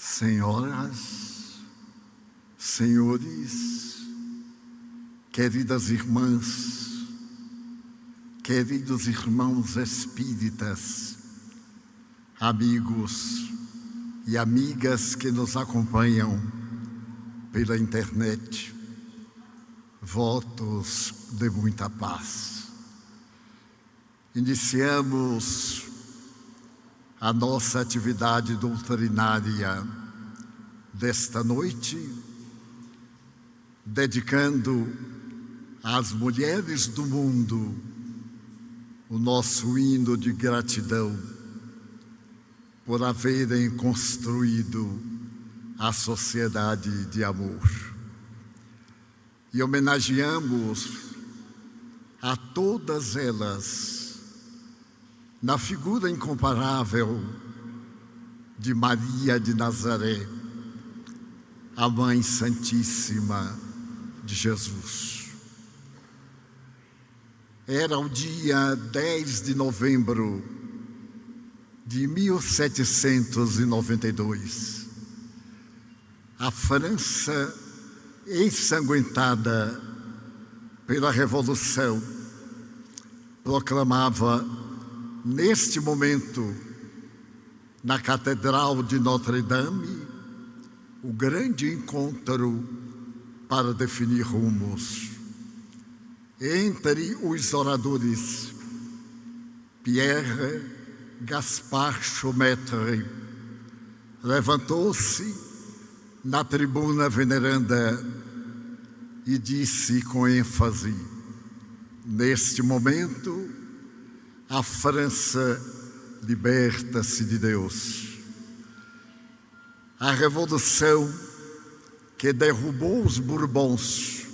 Senhoras, senhores, queridas irmãs, queridos irmãos espíritas, amigos e amigas que nos acompanham pela internet, votos de muita paz. Iniciamos a nossa atividade doutrinária desta noite, dedicando às mulheres do mundo o nosso hino de gratidão por haverem construído a sociedade de amor. E homenageamos a todas elas na figura incomparável de Maria de Nazaré, a Mãe Santíssima de Jesus. Era o dia 10 de novembro de 1792. A França, ensanguentada pela Revolução, proclamava neste momento, na Catedral de Notre-Dame, o grande encontro para definir rumos. Entre os oradores, Pierre Gaspard Chaumette levantou-se na tribuna veneranda e disse com ênfase: neste momento, a França liberta-se de Deus. A revolução que derrubou os Bourbons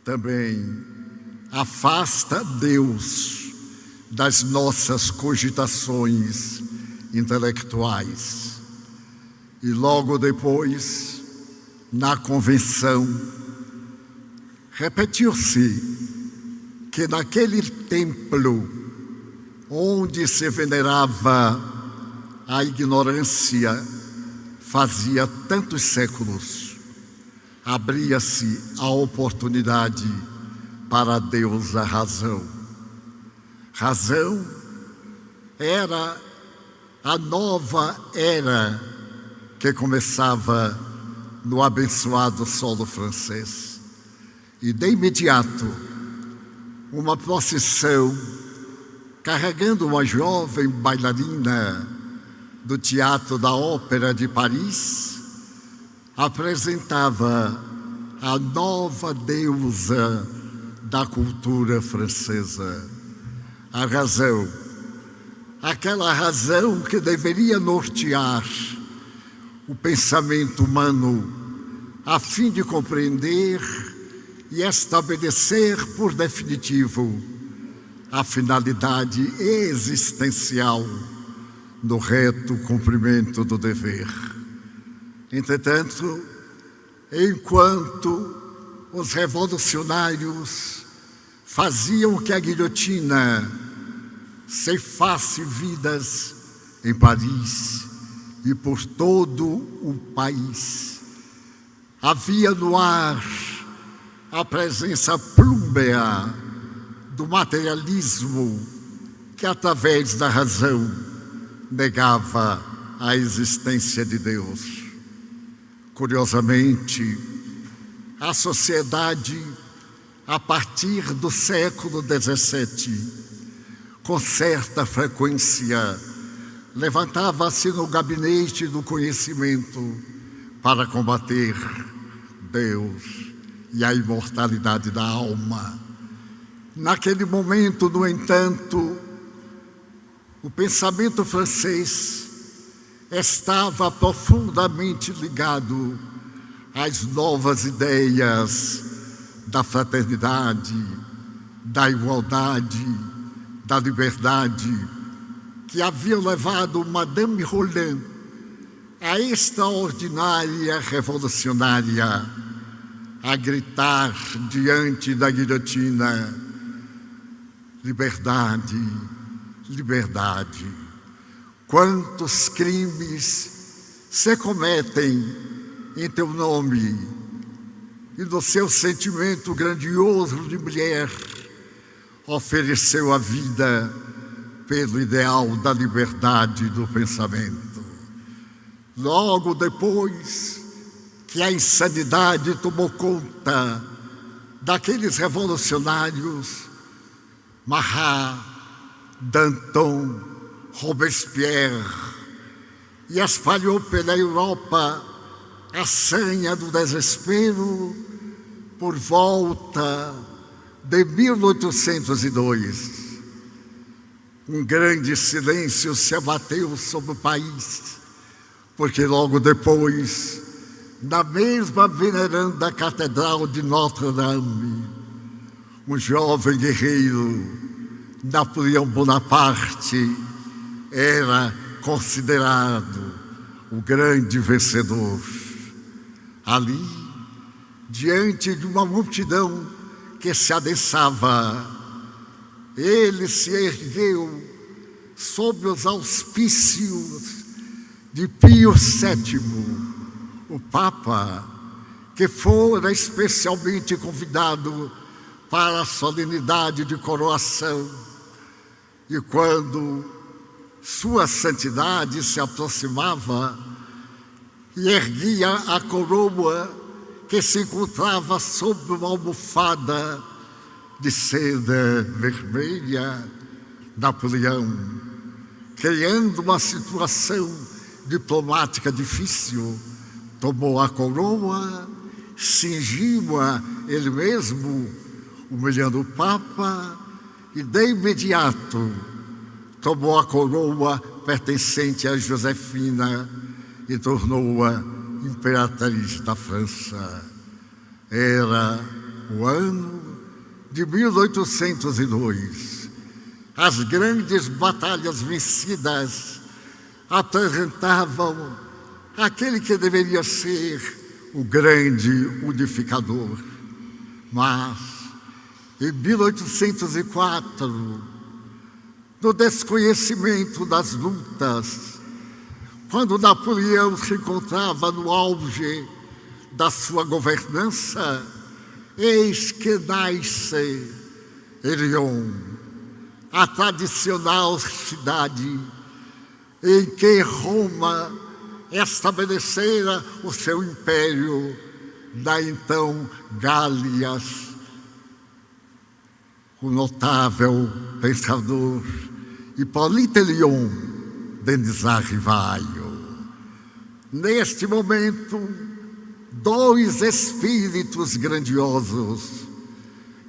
também afasta Deus das nossas cogitações intelectuais. E logo depois, na convenção, repetiu-se que naquele templo onde se venerava a ignorância fazia tantos séculos, abria-se a oportunidade para Deus a razão. Razão era a nova era que começava no abençoado solo francês. E de imediato, uma procissão carregando uma jovem bailarina do Teatro da Ópera de Paris, apresentava a nova deusa da cultura francesa. A razão, aquela razão que deveria nortear o pensamento humano a fim de compreender e estabelecer por definitivo a finalidade existencial no reto cumprimento do dever. Entretanto, enquanto os revolucionários faziam que a guilhotina ceifasse vidas em Paris e por todo o país, havia no ar a presença plúmbea do materialismo que, através da razão, negava a existência de Deus. Curiosamente, a sociedade, a partir do século XVII, com certa frequência, levantava-se no gabinete do conhecimento para combater Deus e a imortalidade da alma. Naquele momento, no entanto, o pensamento francês estava profundamente ligado às novas ideias da fraternidade, da igualdade, da liberdade, que haviam levado Madame Roland, a extraordinária revolucionária, a gritar diante da guilhotina: liberdade, liberdade. Quantos crimes se cometem em teu nome e no seu sentimento grandioso de mulher, ofereceu a vida pelo ideal da liberdade do pensamento. Logo depois que a insanidade tomou conta daqueles revolucionários, Marat, Danton, Robespierre, e espalhou pela Europa a senha do desespero por volta de 1802. Um grande silêncio se abateu sobre o país, porque logo depois, na mesma veneranda Catedral de Notre-Dame, um jovem guerreiro, Napoleão Bonaparte, era considerado o grande vencedor. Ali, diante de uma multidão que se adensava, ele se ergueu sob os auspícios de Pio VII, o Papa, que fora especialmente convidado para a solenidade de coroação. E quando Sua Santidade se aproximava e erguia a coroa que se encontrava sob uma almofada de seda vermelha, Napoleão, criando uma situação diplomática difícil, tomou a coroa, cingiu-a ele mesmo, humilhando o Papa, e de imediato tomou a coroa pertencente a Josefina e tornou-a imperatriz da França. Era o ano de 1802. As grandes batalhas vencidas apresentavam aquele que deveria ser o grande unificador. Mas, em 1804, no desconhecimento das lutas, quando Napoleão se encontrava no auge da sua governança, eis que nasce em Lyon, a tradicional cidade em que Roma estabelecera o seu império da então Gália. O notável pensador Hippolyte Lyon Denisard Rivaio. Neste momento, dois espíritos grandiosos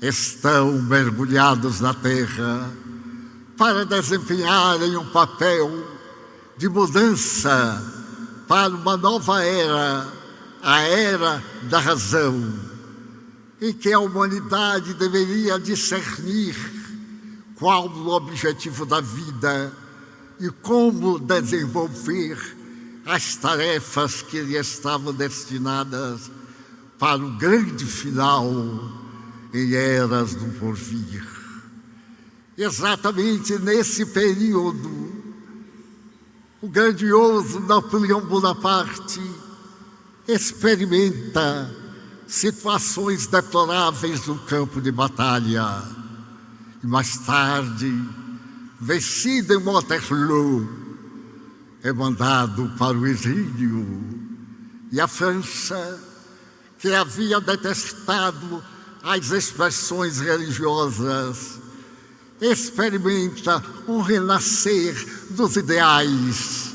estão mergulhados na terra para desempenharem um papel de mudança para uma nova era, a era da razão, em que a humanidade deveria discernir qual o objetivo da vida e como desenvolver as tarefas que lhe estavam destinadas para o grande final em eras do porvir. Exatamente nesse período, o grandioso Napoleão Bonaparte experimenta situações deploráveis no campo de batalha. E mais tarde, vencido em Waterloo, é mandado para o exílio. E a França, que havia detestado as expressões religiosas, experimenta um renascer dos ideais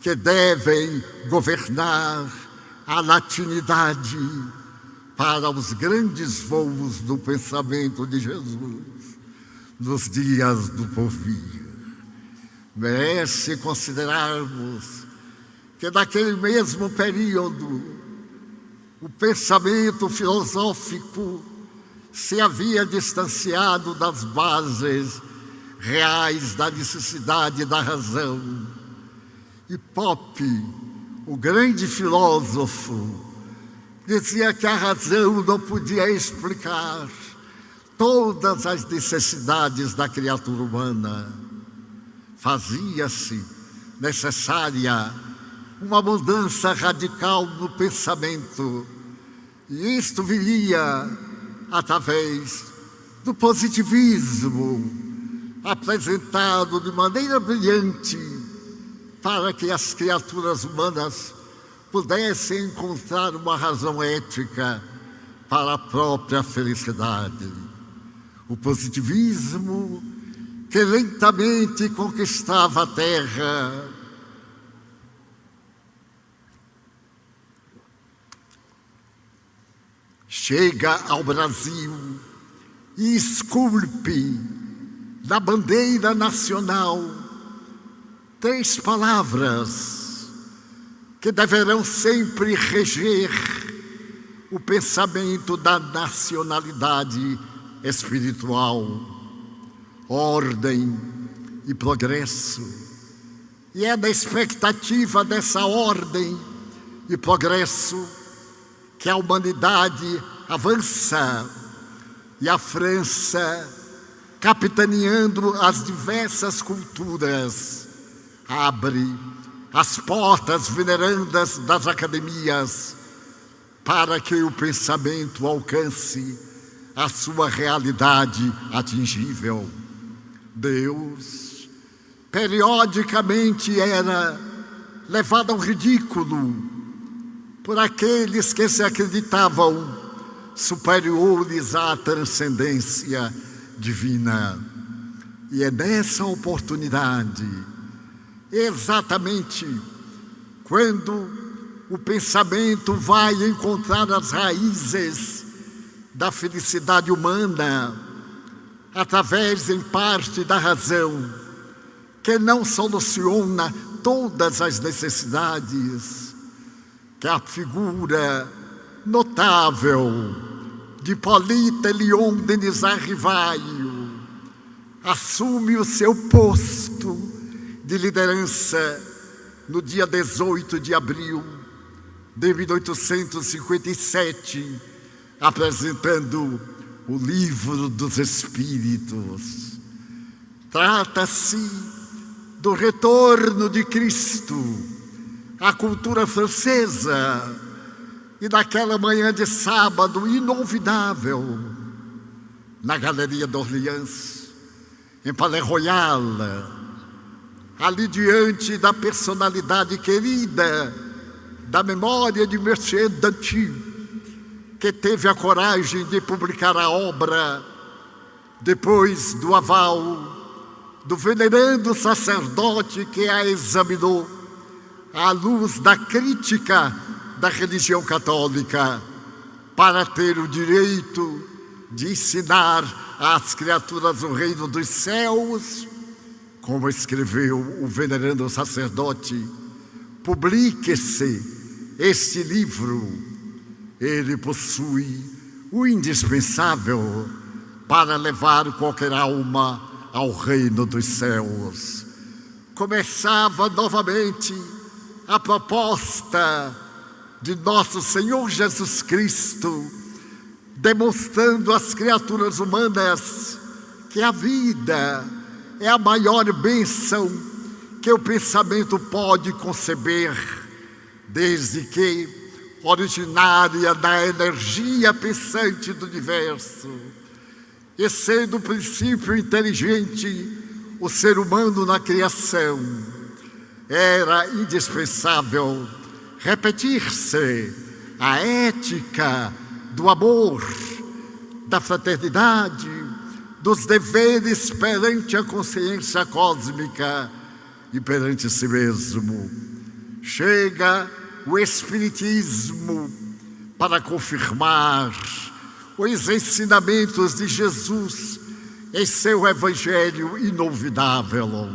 que devem governar a latinidade para os grandes voos do pensamento de Jesus nos dias do porvir. Merece considerarmos que naquele mesmo período o pensamento filosófico se havia distanciado das bases reais da necessidade da razão. E Pope, o grande filósofo, dizia que a razão não podia explicar todas as necessidades da criatura humana. Fazia-se necessária uma mudança radical no pensamento. E isto viria através do positivismo, apresentado de maneira brilhante para que as criaturas humanas pudessem encontrar uma razão ética para a própria felicidade. O positivismo que lentamente conquistava a Terra, chega ao Brasil e esculpe na bandeira nacional 3 palavras que deverão sempre reger o pensamento da nacionalidade espiritual: ordem e progresso. E é na expectativa dessa ordem e progresso que a humanidade avança, e a França, capitaneando as diversas culturas, abre as portas venerandas das academias para que o pensamento alcance a sua realidade atingível. Deus, periodicamente, era levado ao ridículo por aqueles que se acreditavam superiores à transcendência divina. E é nessa oportunidade, exatamente quando o pensamento vai encontrar as raízes da felicidade humana, através, em parte, da razão, que não soluciona todas as necessidades, que a figura notável de Hippolyte Léon Denis Rivaio assume o seu posto de liderança no dia 18 de abril de 1857, apresentando o Livro dos Espíritos. Trata-se do retorno de Cristo à cultura francesa, e naquela manhã de sábado inolvidável, na Galeria d'Orléans, em Palais Royal, ali diante da personalidade querida da memória de Monsieur Danty, que teve a coragem de publicar a obra depois do aval do venerando sacerdote que a examinou à luz da crítica da religião católica, para ter o direito de ensinar às criaturas o reino dos céus. Como escreveu o venerando sacerdote: publique-se este livro, ele possui o indispensável para levar qualquer alma ao reino dos céus. Começava novamente a proposta de nosso Senhor Jesus Cristo, demonstrando às criaturas humanas que a vida é a maior bênção que o pensamento pode conceber, desde que originária da energia pensante do universo, e sendo o princípio inteligente o ser humano na criação, era indispensável repetir-se a ética do amor, da fraternidade, dos deveres perante a consciência cósmica e perante si mesmo. Chega o Espiritismo para confirmar os ensinamentos de Jesus em seu Evangelho inolvidável.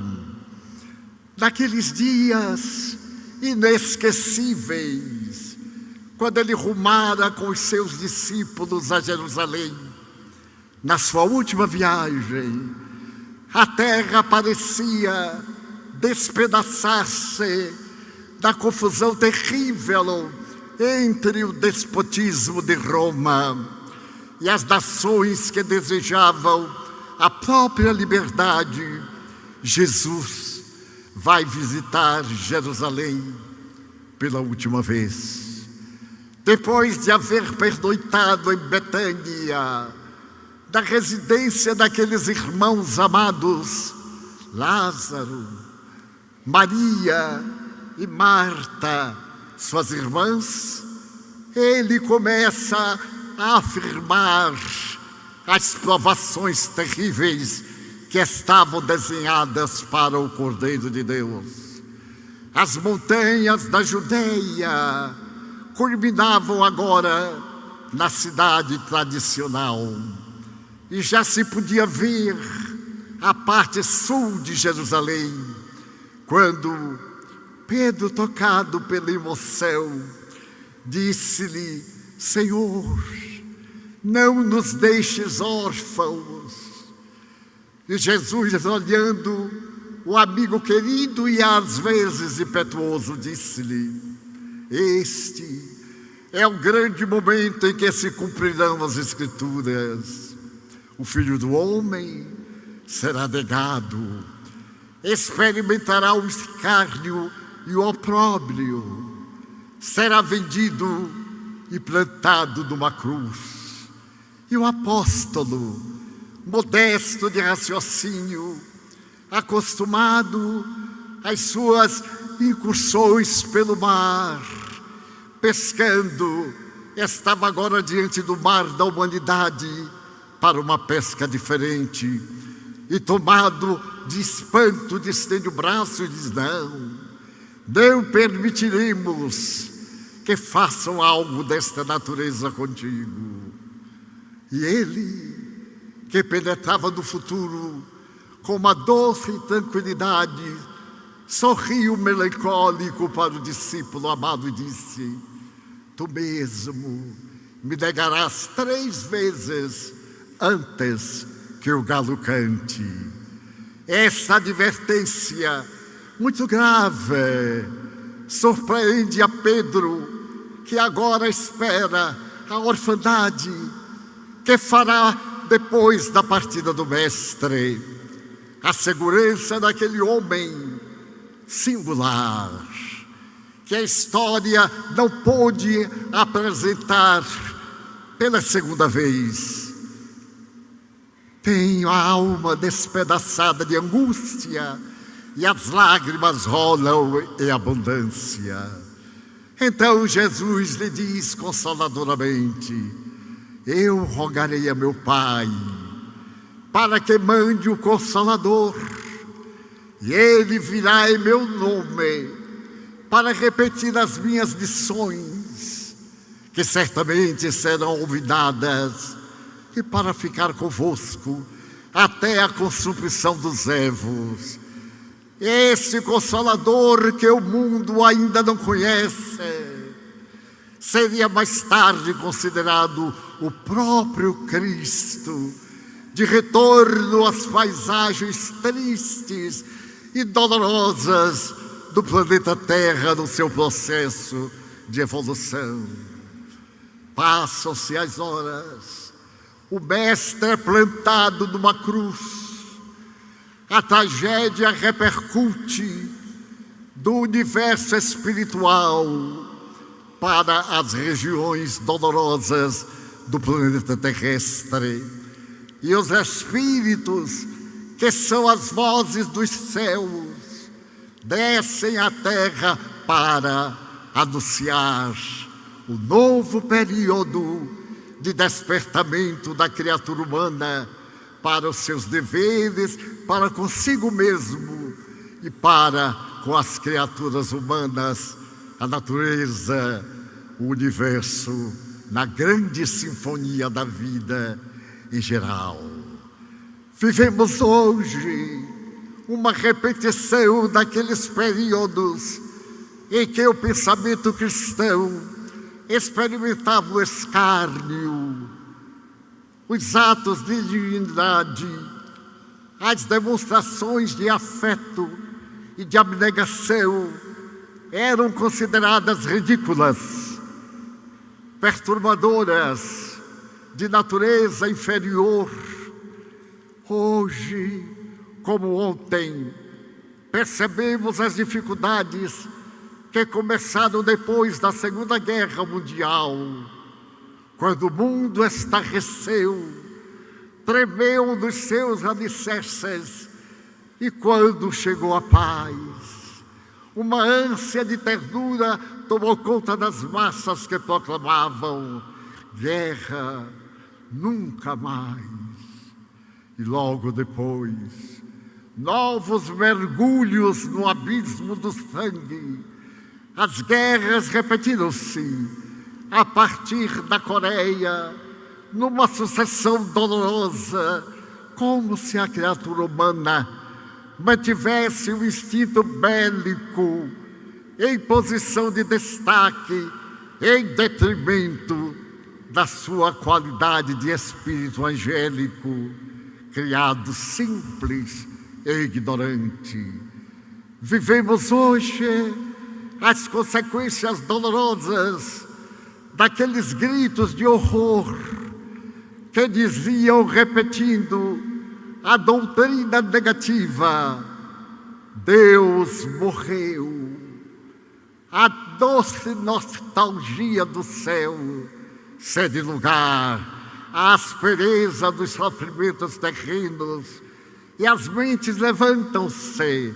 Naqueles dias inesquecíveis, quando ele rumara com os seus discípulos a Jerusalém, na sua última viagem, a terra parecia despedaçar-se da confusão terrível entre o despotismo de Roma e as nações que desejavam a própria liberdade. Jesus vai visitar Jerusalém pela última vez. Depois de haver pernoitado em Betânia, na residência daqueles irmãos amados, Lázaro, Maria e Marta, suas irmãs, ele começa a afirmar as provações terríveis que estavam desenhadas para o Cordeiro de Deus. As montanhas da Judeia culminavam agora na cidade tradicional e já se podia ver a parte sul de Jerusalém, quando Pedro, tocado pela emoção, disse-lhe: Senhor, não nos deixes órfãos. E Jesus, olhando o amigo querido e às vezes impetuoso, disse-lhe: Este é o grande momento em que se cumprirão as Escrituras. O Filho do Homem será negado, experimentará o escárnio e o opróbrio, será vendido e plantado numa cruz. E o apóstolo, modesto de raciocínio, acostumado às suas incursões pelo mar, pescando, estava agora diante do mar da humanidade para uma pesca diferente. E tomado de espanto, estende o braço e diz: não permitiremos que façam algo desta natureza contigo. E ele, que penetrava no futuro com uma doce tranquilidade, sorriu melancólico para o discípulo amado e disse: Tu mesmo me negarás 3 vezes antes que o galo cante. Essa advertência muito grave surpreende a Pedro, que agora espera a orfandade que fará depois da partida do Mestre. A segurança daquele homem singular, que a história não pôde apresentar pela segunda vez. Tenho a alma despedaçada de angústia e as lágrimas rolam em abundância. Então Jesus lhe diz consoladoramente: Eu rogarei a meu Pai para que mande o Consolador, e ele virá em meu nome para repetir as minhas lições, que certamente serão olvidadas, e para ficar convosco até a consumação dos ervos. Esse Consolador que o mundo ainda não conhece seria mais tarde considerado o próprio Cristo, de retorno às paisagens tristes e dolorosas do planeta Terra no seu processo de evolução. Passam-se as horas, o Mestre é plantado numa cruz, a tragédia repercute do universo espiritual para as regiões dolorosas do planeta terrestre. E os espíritos, que são as vozes dos céus, descem à terra para anunciar o novo período de despertamento da criatura humana para os seus deveres, para consigo mesmo e para com as criaturas humanas, a natureza, o universo, na grande sinfonia da vida em geral. Vivemos hoje uma repetição daqueles períodos em que o pensamento cristão experimentava o escárnio, os atos de divindade, as demonstrações de afeto e de abnegação eram consideradas ridículas, perturbadoras, de natureza inferior. Hoje, como ontem, percebemos as dificuldades que começaram depois da Segunda Guerra Mundial, quando o mundo estarreceu, tremeu nos seus alicerces, e quando chegou a paz, uma ânsia de ternura tomou conta das massas que proclamavam: guerra, nunca mais. E logo depois, novos mergulhos no abismo do sangue. As guerras repetiram-se a partir da Coreia, numa sucessão dolorosa, como se a criatura humana mantivesse o instinto bélico em posição de destaque, em detrimento da sua qualidade de espírito angélico, criado simples e ignorante. Vivemos hoje as consequências dolorosas daqueles gritos de horror que diziam, repetindo a doutrina negativa: Deus morreu. A doce nostalgia do céu cede lugar à aspereza dos sofrimentos terrenos, e as mentes levantam-se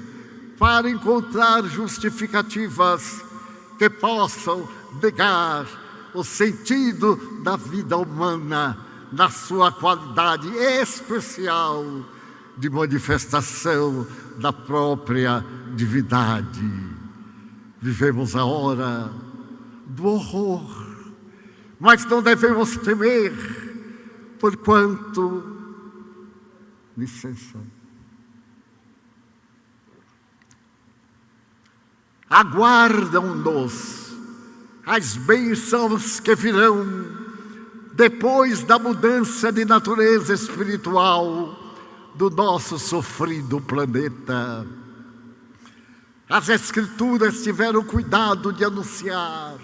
para encontrar justificativas que possam negar o sentido da vida humana na sua qualidade especial de manifestação da própria divindade. Vivemos a hora do horror, mas não devemos temer, porquanto, licença, aguardam-nos as bênçãos que virão depois da mudança de natureza espiritual do nosso sofrido planeta. As Escrituras tiveram cuidado de anunciar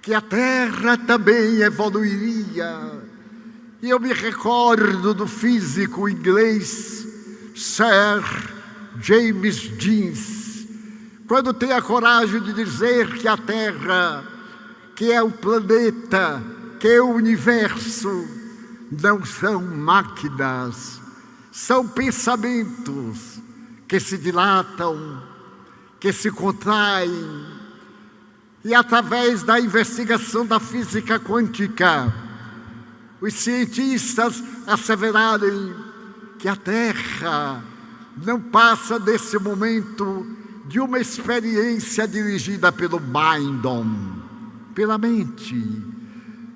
que a Terra também evoluiria. E eu me recordo do físico inglês Sir James Jeans, quando tem a coragem de dizer que a Terra, que é o planeta, que é o universo, não são máquinas, são pensamentos que se dilatam, que se contraem, e através da investigação da física quântica, os cientistas asseverarem que a Terra não passa desse momento de uma experiência dirigida pelo Mindom, pela mente,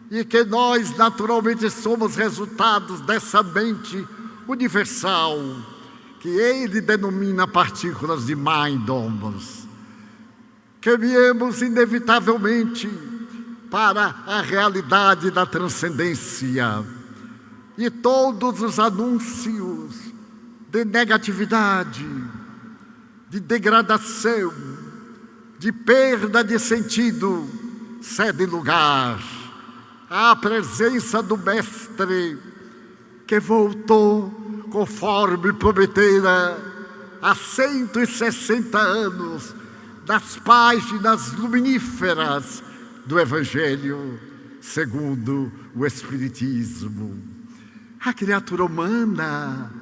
e que nós naturalmente somos resultados dessa mente universal, que ele denomina partículas de Mindoms, que viemos inevitavelmente para a realidade da transcendência. E todos os anúncios de negatividade, de degradação, de perda de sentido, cedem lugar à presença do Mestre, que voltou, conforme prometera, há 160 anos, das páginas luminíferas do Evangelho segundo o Espiritismo. A criatura humana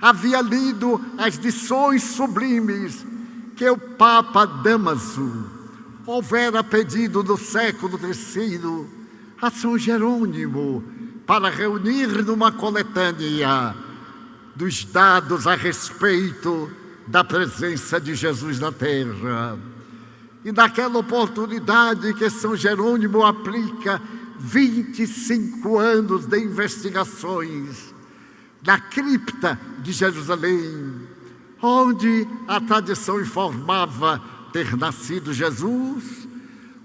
havia lido as lições sublimes que o Papa Damaso houvera pedido no século III a São Jerônimo para reunir numa coletânea dos dados a respeito da presença de Jesus na Terra. E naquela oportunidade que São Jerônimo aplica 25 anos de investigações na cripta de Jerusalém, onde a tradição informava ter nascido Jesus,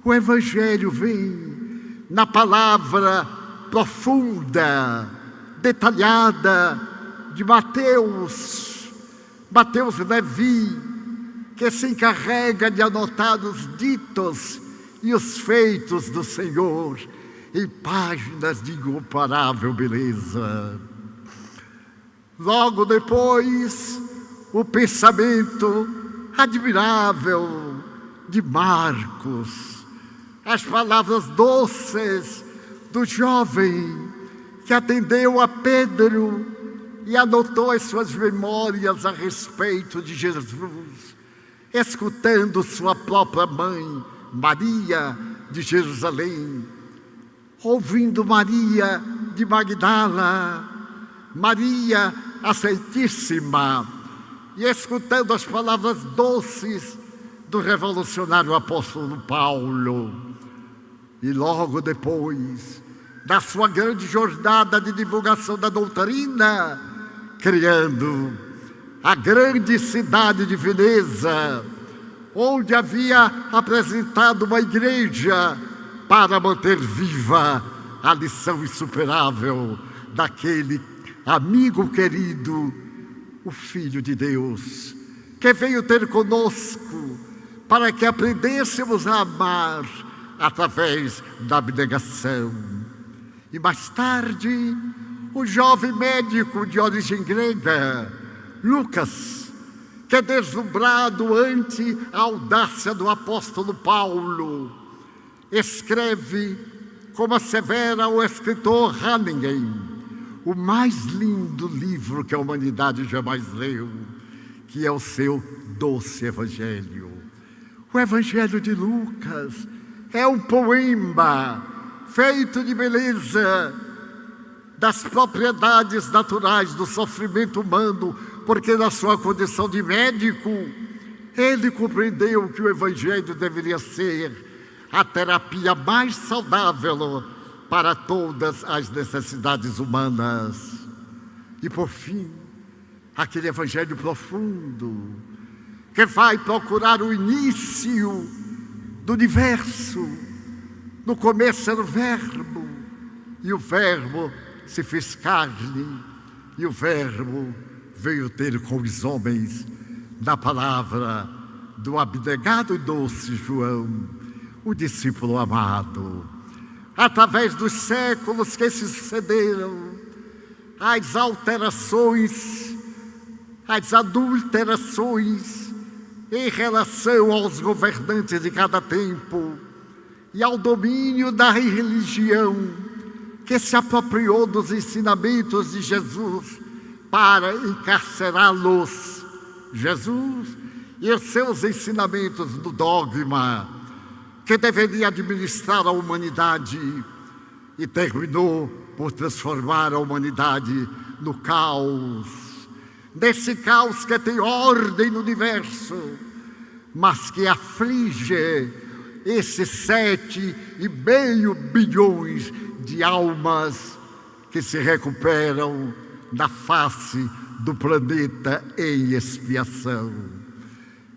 o Evangelho vem na palavra profunda, detalhada de Mateus Levi, que se encarrega de anotar os ditos e os feitos do Senhor em páginas de incomparável beleza. Logo depois, o pensamento admirável de Marcos, as palavras doces do jovem que atendeu a Pedro e anotou as suas memórias a respeito de Jesus, escutando sua própria mãe, Maria de Jerusalém, ouvindo Maria de Magdala, Maria a Santíssima, e escutando as palavras doces do revolucionário apóstolo Paulo. E logo depois, da sua grande jornada de divulgação da doutrina, criando a grande cidade de Veneza, onde havia apresentado uma igreja para manter viva a lição insuperável daquele amigo querido, o Filho de Deus, que veio ter conosco para que aprendêssemos a amar através da abnegação. E mais tarde, o jovem médico de origem grega, Lucas, que é deslumbrado ante a audácia do apóstolo Paulo, escreve, como assevera o escritor Hanningen, o mais lindo livro que a humanidade jamais leu, que é o seu doce Evangelho. O Evangelho de Lucas é um poema feito de beleza, das propriedades naturais do sofrimento humano, porque na sua condição de médico, ele compreendeu que o Evangelho deveria ser a terapia mais saudável para todas as necessidades humanas. E por fim, aquele Evangelho profundo, que vai procurar o início do universo. No começo era o Verbo, e o Verbo se fez carne, e o Verbo veio ter com os homens, na palavra do abnegado e doce João, o discípulo amado. Através dos séculos que se sucederam, as alterações, as adulterações em relação aos governantes de cada tempo e ao domínio da religião que se apropriou dos ensinamentos de Jesus para encarcerá-los. Jesus e os seus ensinamentos do dogma que deveria administrar a humanidade e terminou por transformar a humanidade no caos. Nesse caos que tem ordem no universo, mas que aflige esses 7,5 bilhões de almas que se recuperam na face do planeta em expiação.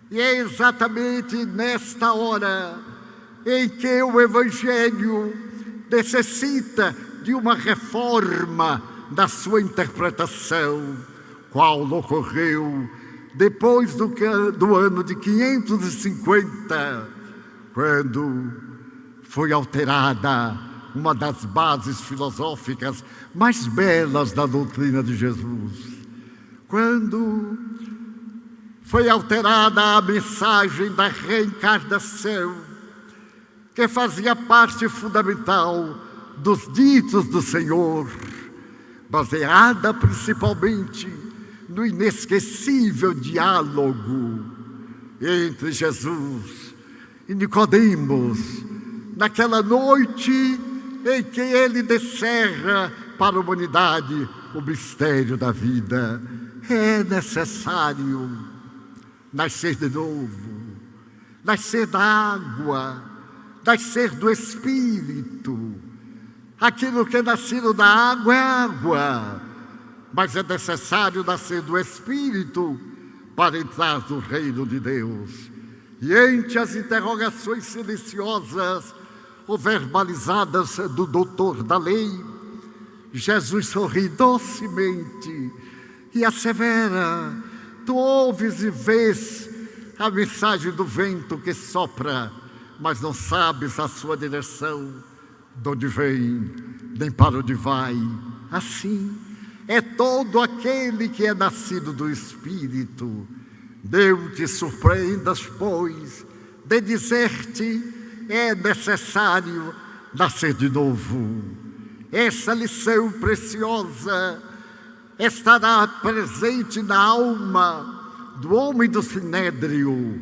E é exatamente nesta hora em que o Evangelho necessita de uma reforma da sua interpretação, qual ocorreu depois do ano de 550, quando foi alterada uma das bases filosóficas mais belas da doutrina de Jesus, quando foi alterada a mensagem da reencarnação, que fazia parte fundamental dos ditos do Senhor, baseada principalmente no inesquecível diálogo entre Jesus e Nicodemos, naquela noite em que ele descerra para a humanidade o mistério da vida. É necessário nascer de novo, nascer da água, nascer do Espírito. Aquilo que é nascido da água é água, mas é necessário nascer do Espírito para entrar no reino de Deus. E entre as interrogações silenciosas ou verbalizadas do doutor da lei, Jesus sorri docemente e assevera: tu ouves e vês a mensagem do vento que sopra, mas não sabes a sua direção, de onde vem, nem para onde vai. Assim é todo aquele que é nascido do Espírito. Não te surpreendas, pois, de dizer-te: é necessário nascer de novo. Essa lição preciosa estará presente na alma do homem do Sinédrio,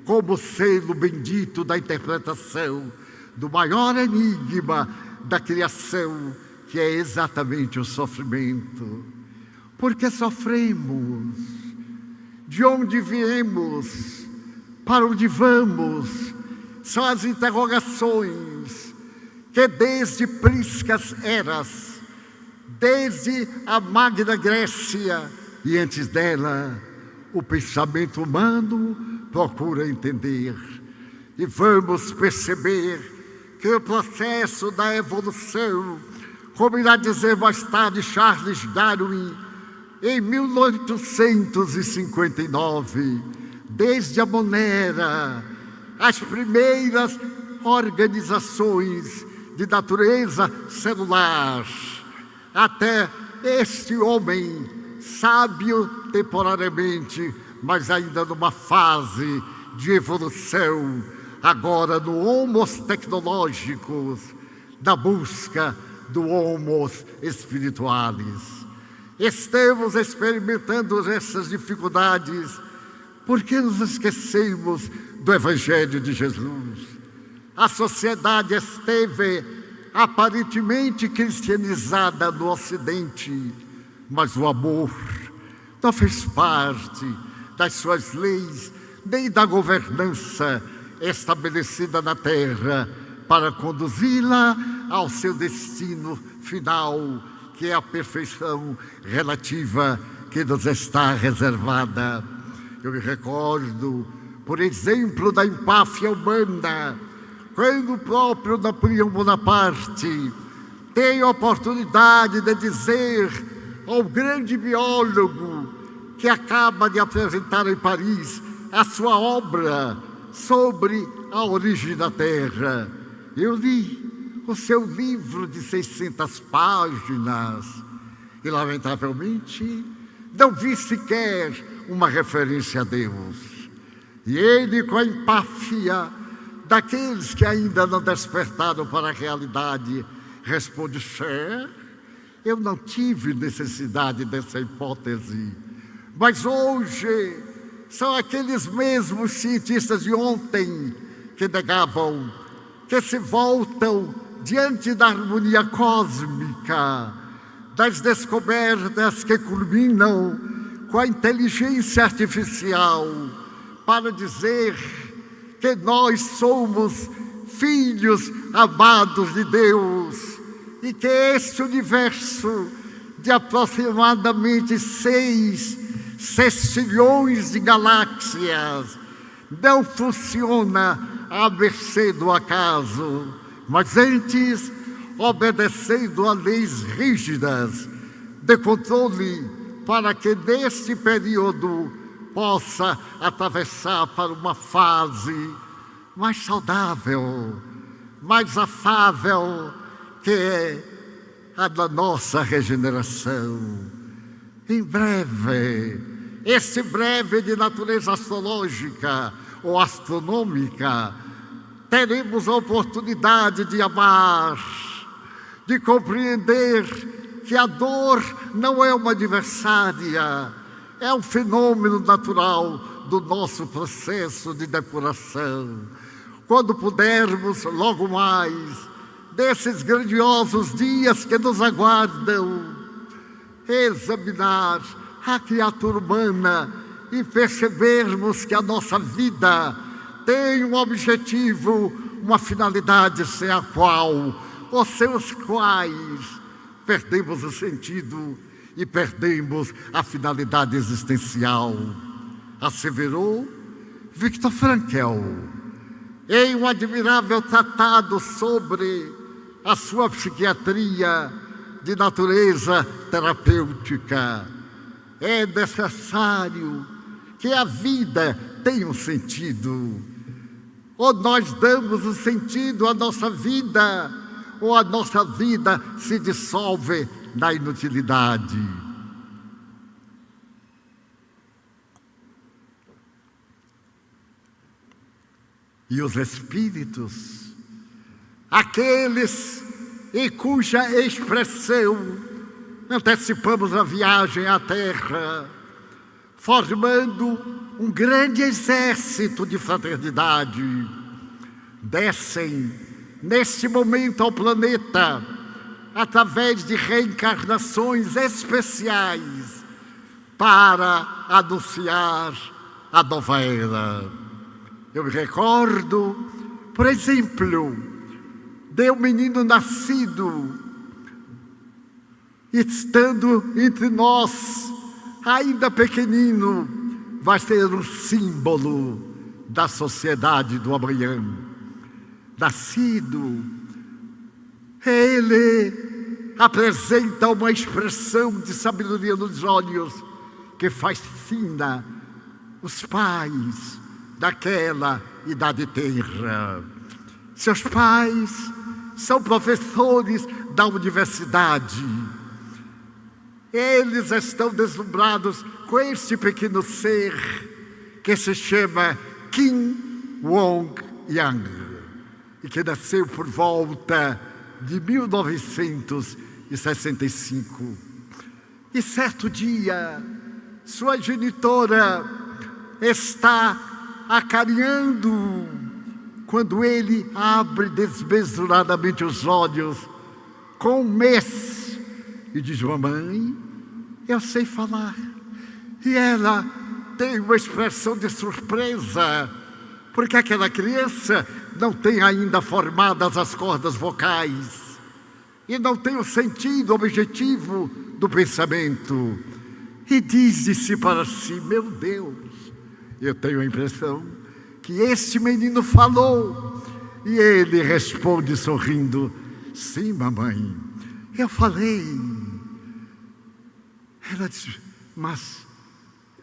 como selo bendito da interpretação do maior enigma da criação, que é exatamente o sofrimento. Porque sofremos? De onde viemos? Para onde vamos? São as interrogações que desde priscas eras, desde a Magna Grécia e antes dela, o pensamento humano procura entender. E vamos perceber que o processo da evolução, como irá dizer mais tarde Charles Darwin, em 1859, desde a Monera, as primeiras organizações de natureza celular, até este homem, sábio temporariamente, mas ainda numa fase de evolução, agora no homos tecnológicos, da busca do homos espiritualis. Estamos experimentando essas dificuldades porque nos esquecemos do Evangelho de Jesus. A sociedade esteve aparentemente cristianizada no Ocidente, mas o amor não fez parte das suas leis, nem da governança estabelecida na terra para conduzi-la ao seu destino final, que é a perfeição relativa que nos está reservada. Eu me recordo, por exemplo, da empáfia humana, quando o próprio Napoleão Bonaparte tem a oportunidade de dizer ao grande biólogo que acaba de apresentar em Paris a sua obra sobre a origem da Terra. Eu li o seu livro de 600 páginas e, lamentavelmente, não vi sequer uma referência a Deus. E ele, com a empáfia daqueles que ainda não despertaram para a realidade, responde: Cher, eu não tive necessidade dessa hipótese. Mas hoje são aqueles mesmos cientistas de ontem que negavam, que se voltam diante da harmonia cósmica, das descobertas que culminam com a inteligência artificial, para dizer que nós somos filhos amados de Deus e que este universo de aproximadamente 6 sextilhões de galáxias não funciona à mercê do acaso, mas antes obedecendo a leis rígidas de controle, para que neste período possa atravessar para uma fase mais saudável, mais afável, que é a da nossa regeneração. Em breve, esse breve de natureza astrológica ou astronômica, teremos a oportunidade de amar, de compreender que a dor não é uma adversária, é um fenômeno natural do nosso processo de depuração. Quando pudermos, logo mais, desses grandiosos dias que nos aguardam, examinar a criatura humana e percebermos que a nossa vida tem um objetivo, uma finalidade sem a qual, ou sem os quais, perdemos o sentido e perdemos a finalidade existencial. Asseverou Viktor Frankl em um admirável tratado sobre a sua psiquiatria de natureza terapêutica. É necessário que a vida tenha um sentido. Ou nós damos o sentido à nossa vida, ou a nossa vida se dissolve na inutilidade. E os espíritos, aqueles em cuja expressão antecipamos a viagem à Terra, formando um grande exército de fraternidade, descem neste momento ao planeta através de reencarnações especiais para anunciar a nova era. Eu me recordo, por exemplo, de um menino nascido, estando entre nós, ainda pequenino, vai ser um símbolo da sociedade do amanhã. Nascido, ele apresenta uma expressão de sabedoria nos olhos que fascina os pais daquela idade terra. Seus pais são professores da universidade. Eles estão deslumbrados com este pequeno ser que se chama Kim Wong-yang e que nasceu por volta de 1965. E certo dia, sua genitora está acarinhando quando ele abre desmesuradamente os olhos com um mês e diz: mamãe, eu sei falar. E ela tem uma expressão de surpresa, porque aquela criança não tem ainda formadas as cordas vocais e não tem o sentido objetivo do pensamento. E diz de si para si: meu Deus, eu tenho a impressão que este menino falou. E ele responde sorrindo: sim, mamãe, eu falei. Ela diz: mas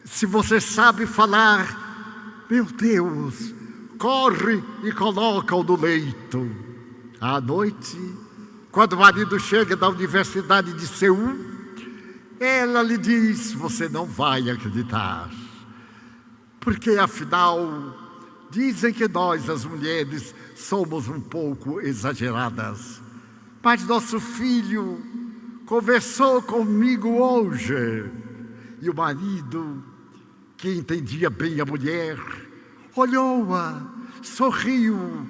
se você sabe falar, meu Deus, corre e coloca-o no leito. À noite, quando o marido chega da Universidade de Seul, ela lhe diz: você não vai acreditar, porque afinal dizem que nós, as mulheres, somos um pouco exageradas. Mas nosso filho conversou comigo hoje. E o marido, que entendia bem a mulher, olhou-a, sorriu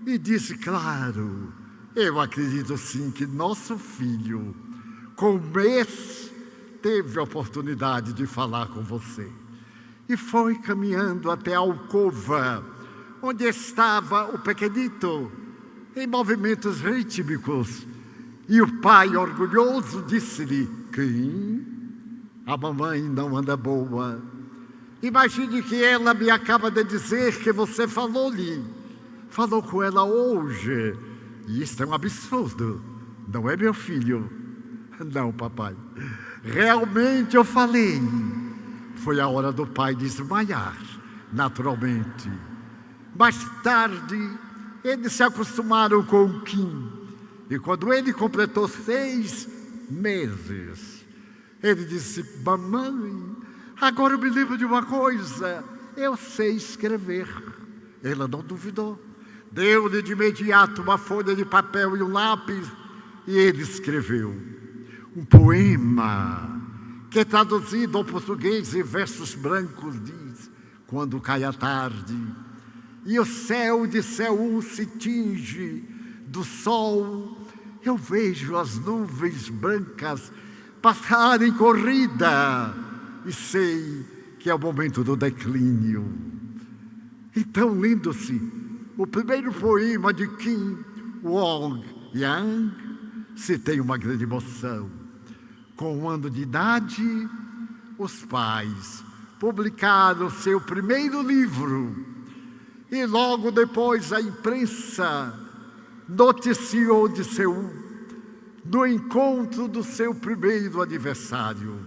e disse: claro, eu acredito sim que nosso filho, com um mês, teve a oportunidade de falar com você. E foi caminhando até a alcova, onde estava o pequenito, em movimentos rítmicos. E o pai, orgulhoso, disse-lhe: quem? A mamãe não anda boa. Imagine que ela me acaba de dizer que você falou com ela hoje. E isso é um absurdo. Não é, meu filho? Não, papai. Realmente eu falei. Foi a hora do pai desmaiar, naturalmente. Mais tarde, eles se acostumaram com o Kim. E quando ele completou 6 meses, ele disse: mamãe, agora eu me lembro de uma coisa, eu sei escrever. Ela não duvidou. Deu-lhe de imediato uma folha de papel e um lápis, e ele escreveu um poema, que traduzido ao português em versos brancos diz: quando cai a tarde e o céu de Seul se tinge do sol, eu vejo as nuvens brancas passarem corrida e sei que é o momento do declínio. Então, lendo-se o primeiro poema de Kim Wong-yang, se tem uma grande emoção. Com 1 ano de idade, os pais publicaram seu primeiro livro e logo depois a imprensa noticiou de Seul no encontro do seu primeiro aniversário.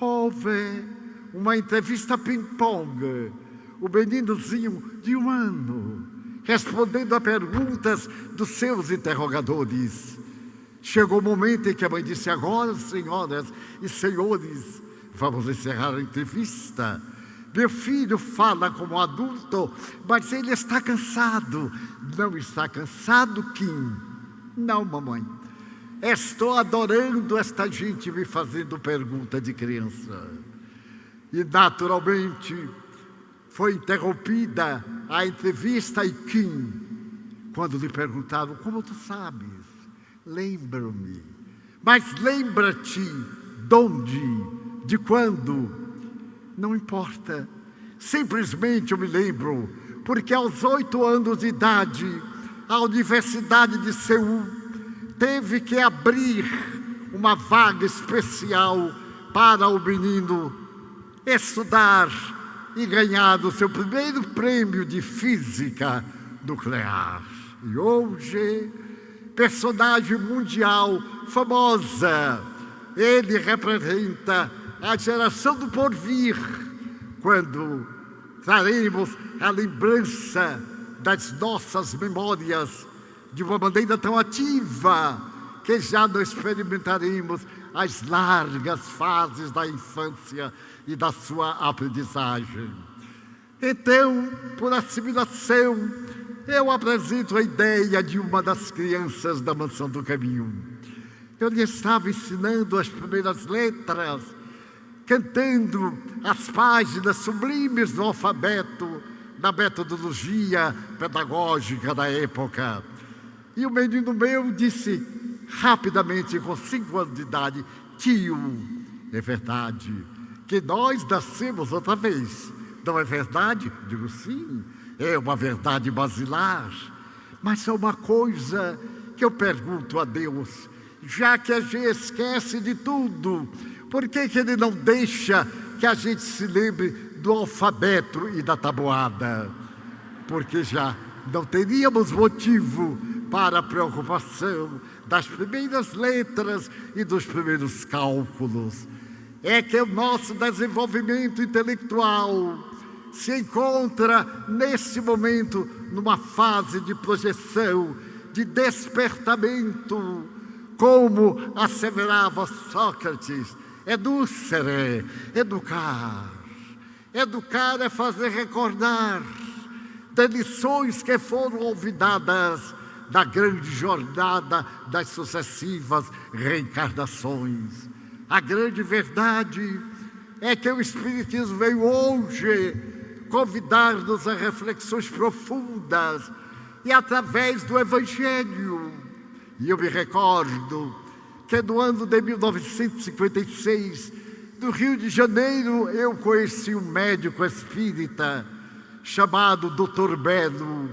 Houve uma entrevista ping-pong, o meninozinho de 1 ano, respondendo a perguntas dos seus interrogadores. Chegou o momento em que a mãe disse: agora, senhoras e senhores, vamos encerrar a entrevista. Meu filho fala como adulto, mas ele está cansado. Não está cansado, Kim? Não, mamãe. Estou adorando esta gente me fazendo pergunta de criança. E naturalmente foi interrompida a entrevista e Kim, quando lhe perguntavam, como tu sabes? Lembro-me. Mas lembra-te de onde, de quando? Não importa. Simplesmente eu me lembro, porque aos 8 anos de idade, a Universidade de Seul teve que abrir uma vaga especial para o menino estudar e ganhar o seu primeiro prêmio de física nuclear. E hoje, personagem mundial famosa, ele representa a geração do porvir, quando traremos a lembrança das nossas memórias de uma maneira tão ativa que já não experimentaremos as largas fases da infância e da sua aprendizagem. Então, por assimilação, eu apresento a ideia de uma das crianças da Mansão do Caminho. Eu lhe estava ensinando as primeiras letras, cantando as páginas sublimes do alfabeto, da metodologia pedagógica da época. E o menino meu disse rapidamente, com 5 anos de idade, tio, é verdade que nós nascemos outra vez. Não é verdade? Digo, sim, é uma verdade basilar. Mas é uma coisa que eu pergunto a Deus, já que a gente esquece de tudo, por que Ele não deixa que a gente se lembre do alfabeto e da tabuada? Porque já não teríamos motivo para a preocupação das primeiras letras e dos primeiros cálculos. É que o nosso desenvolvimento intelectual se encontra, nesse momento, numa fase de projeção, de despertamento, como asseverava Sócrates, educere, educar. Educar é fazer recordar de lições que foram olvidadas da grande jornada das sucessivas reencarnações. A grande verdade é que o Espiritismo veio hoje convidar-nos a reflexões profundas e através do Evangelho. E eu me recordo que no ano de 1956, no Rio de Janeiro, eu conheci um médico espírita chamado Dr. Belo,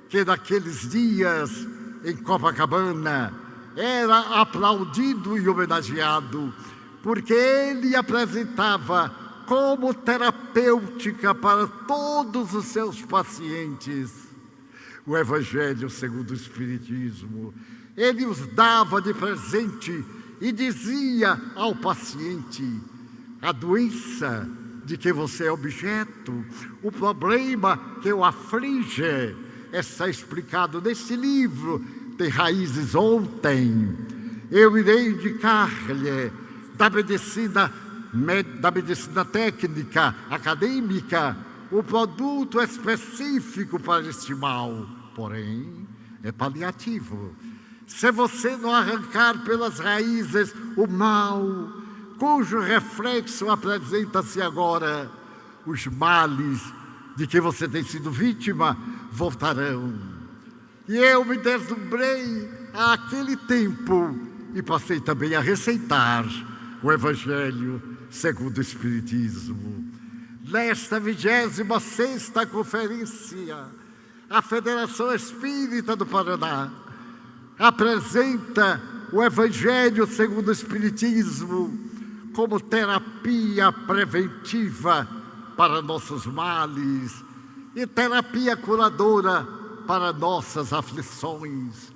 que naqueles dias, em Copacabana, era aplaudido e homenageado, porque ele apresentava como terapêutica para todos os seus pacientes o Evangelho segundo o Espiritismo. Ele os dava de presente e dizia ao paciente, a doença de que você é objeto, o problema que o aflige, está explicado neste livro, Tem Raízes Ontem. Eu irei indicar-lhe da medicina técnica, acadêmica, o produto específico para este mal, porém, é paliativo. Se você não arrancar pelas raízes o mal, cujo reflexo apresenta-se agora, os males de que você tem sido vítima voltarão. E eu me deslumbrei àquele tempo e passei também a receitar o Evangelho segundo o Espiritismo. Nesta 26ª conferência, a Federação Espírita do Paraná apresenta o Evangelho segundo o Espiritismo como terapia preventiva para nossos males e terapia curadora para nossas aflições.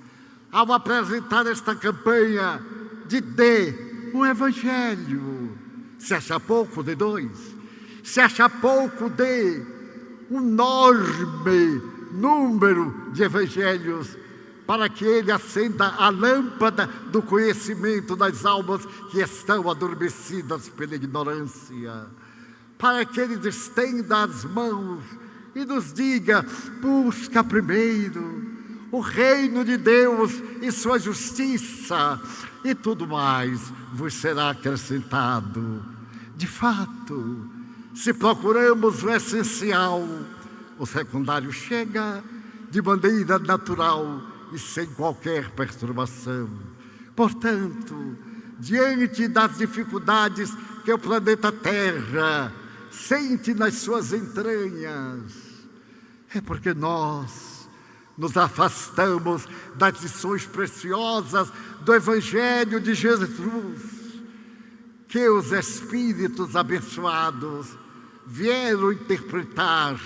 Ao apresentar esta campanha de dê o Evangelho, se acha pouco de 2, se acha pouco de um enorme número de evangelhos para que ele acenda a lâmpada do conhecimento das almas que estão adormecidas pela ignorância. para que Ele estenda as mãos e nos diga: busca primeiro o reino de Deus e sua justiça, e tudo mais vos será acrescentado. De fato, se procuramos o essencial, o secundário chega de maneira natural e sem qualquer perturbação. Portanto, diante das dificuldades que o planeta Terra sente nas suas entranhas, é porque nós nos afastamos das lições preciosas do Evangelho de Jesus, que os Espíritos abençoados vieram interpretar,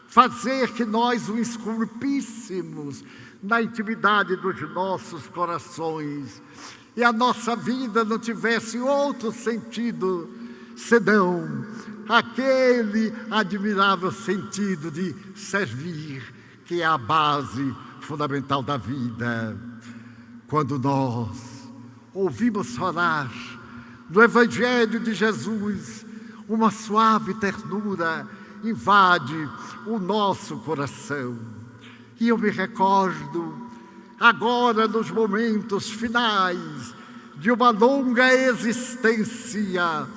fazer que nós o esculpíssemos na intimidade dos nossos corações, e a nossa vida não tivesse outro sentido senão aquele admirável sentido de servir, que é a base fundamental da vida. Quando nós ouvimos falar no Evangelho de Jesus, uma suave ternura invade o nosso coração. E eu me recordo, agora nos momentos finais de uma longa existência,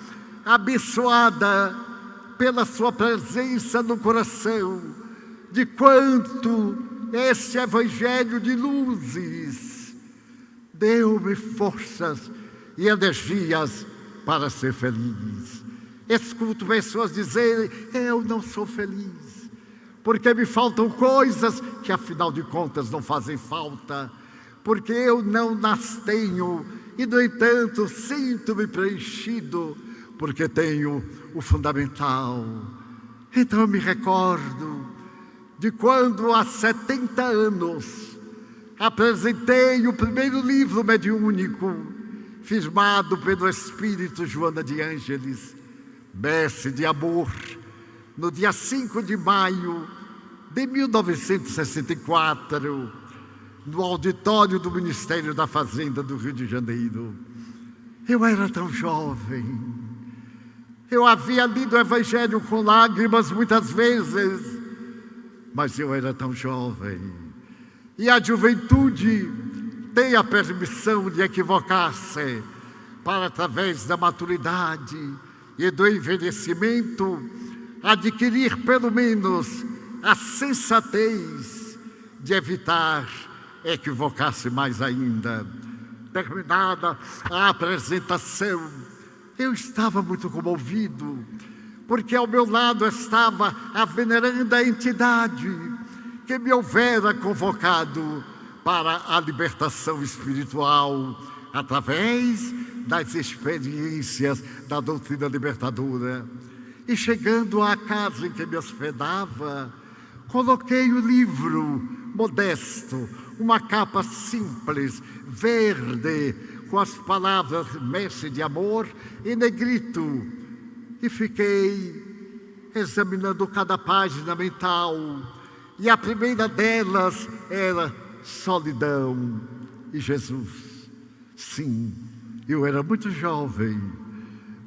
abençoada pela sua presença no coração, de quanto este Evangelho de luzes deu-me forças e energias para ser feliz. Escuto pessoas dizerem: eu não sou feliz, porque me faltam coisas que afinal de contas não fazem falta, porque eu não nas tenho, e no entanto sinto-me preenchido, porque tenho o fundamental. Então eu me recordo de quando há 70 anos apresentei o primeiro livro mediúnico, firmado pelo Espírito Joana de Ângeles, Messe de Amor, no dia 5 de maio de 1964, no auditório do Ministério da Fazenda do Rio de Janeiro. Eu era tão jovem, eu havia lido o Evangelho com lágrimas muitas vezes, mas eu era tão jovem. E a juventude tem a permissão de equivocar-se, para, através da maturidade e do envelhecimento, adquirir pelo menos a sensatez de evitar equivocar-se mais ainda. Terminada a apresentação, eu estava muito comovido, porque ao meu lado estava a veneranda entidade que me houvera convocado para a libertação espiritual, através das experiências da doutrina libertadora. E chegando à casa em que me hospedava, coloquei o livro modesto, uma capa simples, verde, com as palavras Messe de Amor em negrito, e fiquei examinando cada página mental, e a primeira delas era solidão e Jesus. Sim, eu era muito jovem,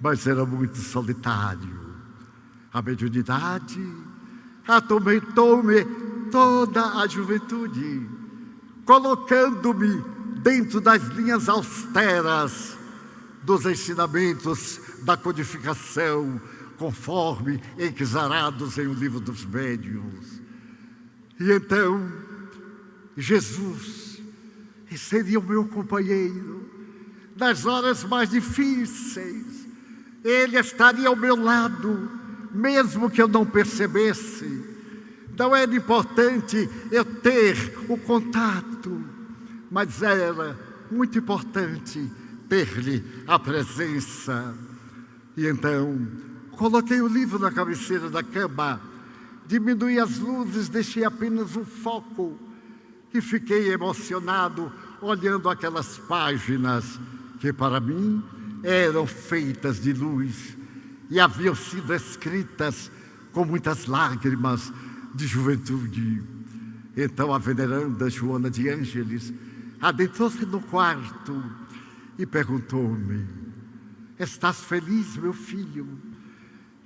mas era muito solitário. A mediunidade atormentou-me toda a juventude, colocando-me dentro das linhas austeras dos ensinamentos da codificação, conforme enquisarados em O Livro dos Médiuns. E então, Jesus seria o meu companheiro nas horas mais difíceis. Ele estaria ao meu lado, mesmo que eu não percebesse. Não era importante eu ter o contato, mas era muito importante ter-lhe a presença. E então, coloquei o livro na cabeceira da cama, diminui as luzes, deixei apenas um foco, e fiquei emocionado olhando aquelas páginas que para mim eram feitas de luz e haviam sido escritas com muitas lágrimas de juventude. Então a veneranda Joana de Ângeles adentrou-se no quarto e perguntou-me: estás feliz, meu filho?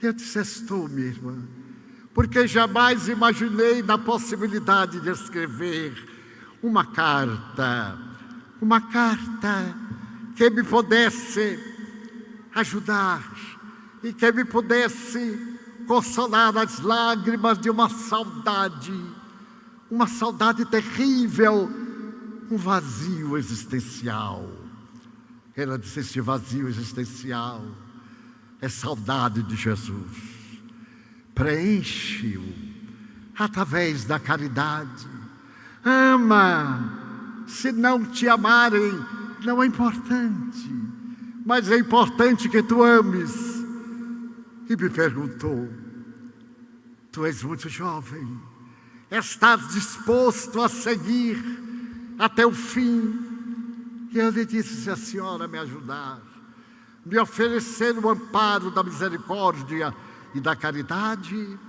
Eu disse: és tu, minha irmã, porque jamais imaginei na possibilidade de escrever uma carta que me pudesse ajudar e que me pudesse consolar as lágrimas de uma saudade terrível, um vazio existencial. Ela disse: este vazio existencial é saudade de Jesus. Preenche-o através da caridade. Ama. Se não te amarem, não é importante, mas é importante que tu ames. E me perguntou: tu és muito jovem, estás disposto a seguir até o fim? E eu lhe disse: se a senhora me ajudar, me oferecer o amparo da misericórdia e da caridade,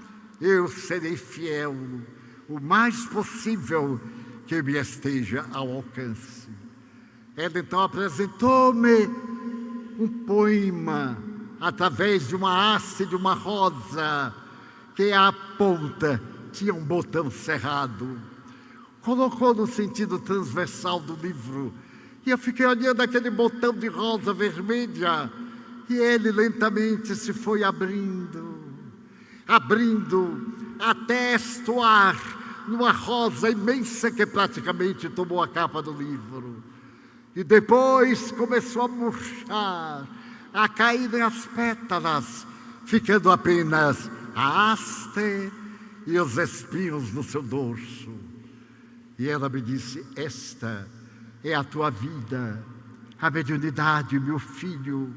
eu serei fiel o mais possível que me esteja ao alcance. Ela então apresentou-me um poema através de uma haste de uma rosa, que à ponta tinha um botão cerrado. Colocou no sentido transversal do livro, e eu fiquei olhando aquele botão de rosa vermelha, e ele lentamente se foi abrindo até estoar numa rosa imensa que praticamente tomou a capa do livro. E depois começou a murchar, a caírem as pétalas, ficando apenas a haste e os espinhos no seu dorso. E ela me disse: esta é a tua vida, a mediunidade, meu filho.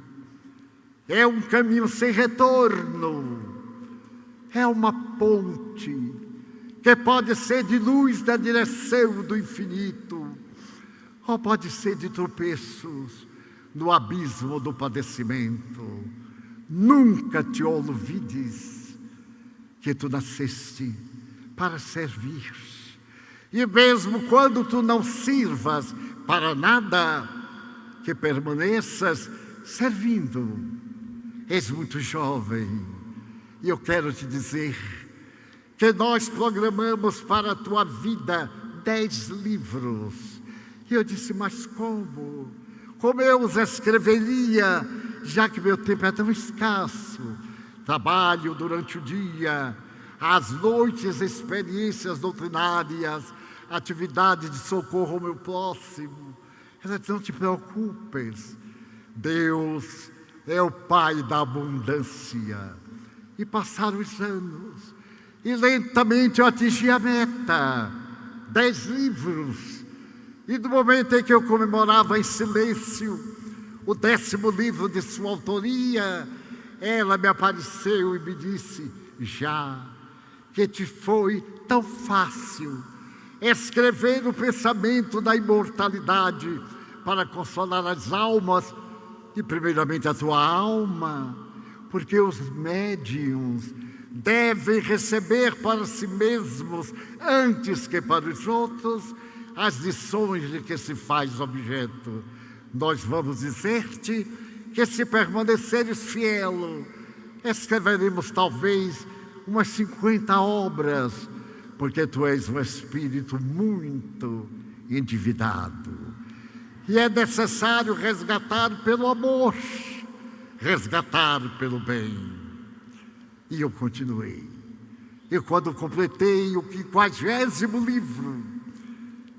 É um caminho sem retorno, é uma ponte que pode ser de luz na direção do infinito, ou pode ser de tropeços no abismo do padecimento. Nunca te olvides que tu nasceste para servir. E mesmo quando tu não sirvas para nada, que permaneças servindo. És muito jovem, e eu quero te dizer que nós programamos para a tua vida 10 livros. E eu disse: mas como? Como eu os escreveria, já que meu tempo é tão escasso? Trabalho durante o dia, às noites experiências doutrinárias, atividade de socorro ao meu próximo. Ela disse: não te preocupes, Deus é o Pai da abundância. E passaram os anos, e lentamente eu atingi a meta, 10 livros. E no momento em que eu comemorava em silêncio o 10º livro de sua autoria, ela me apareceu e me disse: já que te foi tão fácil escrever o pensamento da imortalidade para consolar as almas, e primeiramente a tua alma, porque os médiuns devem receber para si mesmos, antes que para os outros, as lições de que se faz objeto. Nós vamos dizer-te que, se permaneceres fiel, escreveremos talvez umas 50 obras, porque tu és um espírito muito endividado. E é necessário resgatar pelo amor, resgatar pelo bem. E eu continuei. E quando completei o 50º livro,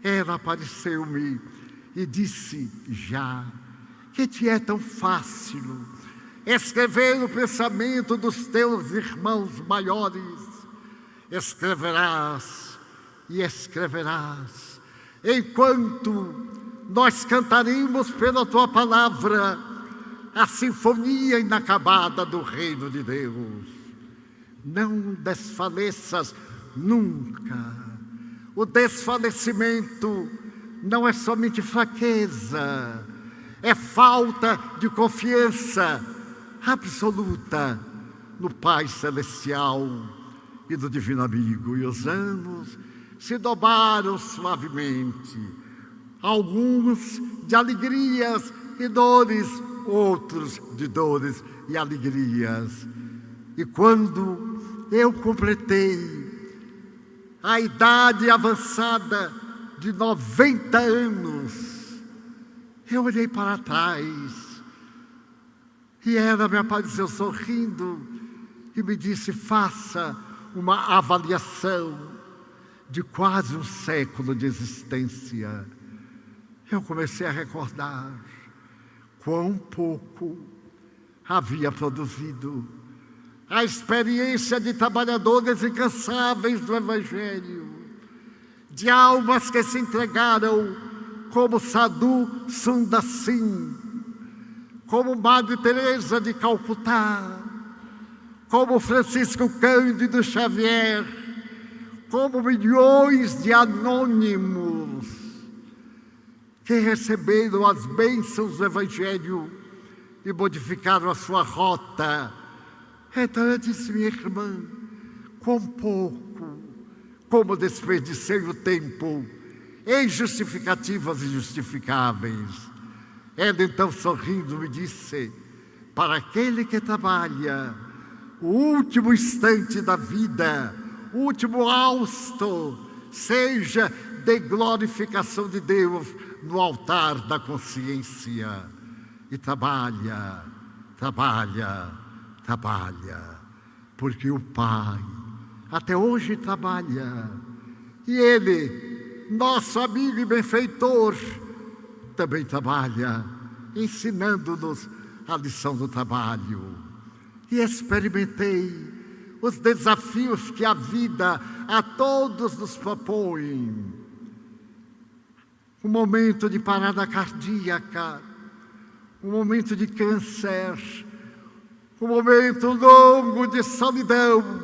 ela apareceu-me e disse: já que te é tão fácil escrever o pensamento dos teus irmãos maiores, escreverás e escreverás, enquanto nós cantaremos pela tua palavra a sinfonia inacabada do reino de Deus. Não desfaleças nunca. O desfalecimento não é somente fraqueza, é falta de confiança absoluta no Pai Celestial e do Divino Amigo. E os anos se dobraram suavemente, alguns de alegrias e dores, outros de dores e alegrias. E quando eu completei a idade avançada de 90 anos, eu olhei para trás e ela me apareceu sorrindo e me disse: faça uma avaliação de quase um século de existência. Eu comecei a recordar quão pouco havia produzido a experiência de trabalhadores incansáveis do Evangelho, de almas que se entregaram como Sadhu Sundar Singh, como Madre Teresa de Calcutá, como Francisco Cândido Xavier, como milhões de anônimos que receberam as bênçãos do Evangelho e modificaram a sua rota. Então eu disse: minha irmã, quão pouco, como desperdicei o tempo em justificativas injustificáveis. Ela então, sorrindo, me disse: para aquele que trabalha, o último instante da vida, o último hausto, seja de glorificação de Deus no altar da consciência. E trabalha, trabalha, trabalha, porque o Pai até hoje trabalha. E Ele, nosso amigo e benfeitor, também trabalha, ensinando-nos a lição do trabalho. E experimentei os desafios que a vida a todos nos propõe. Um momento de parada cardíaca, um momento de câncer, um momento longo de solidão,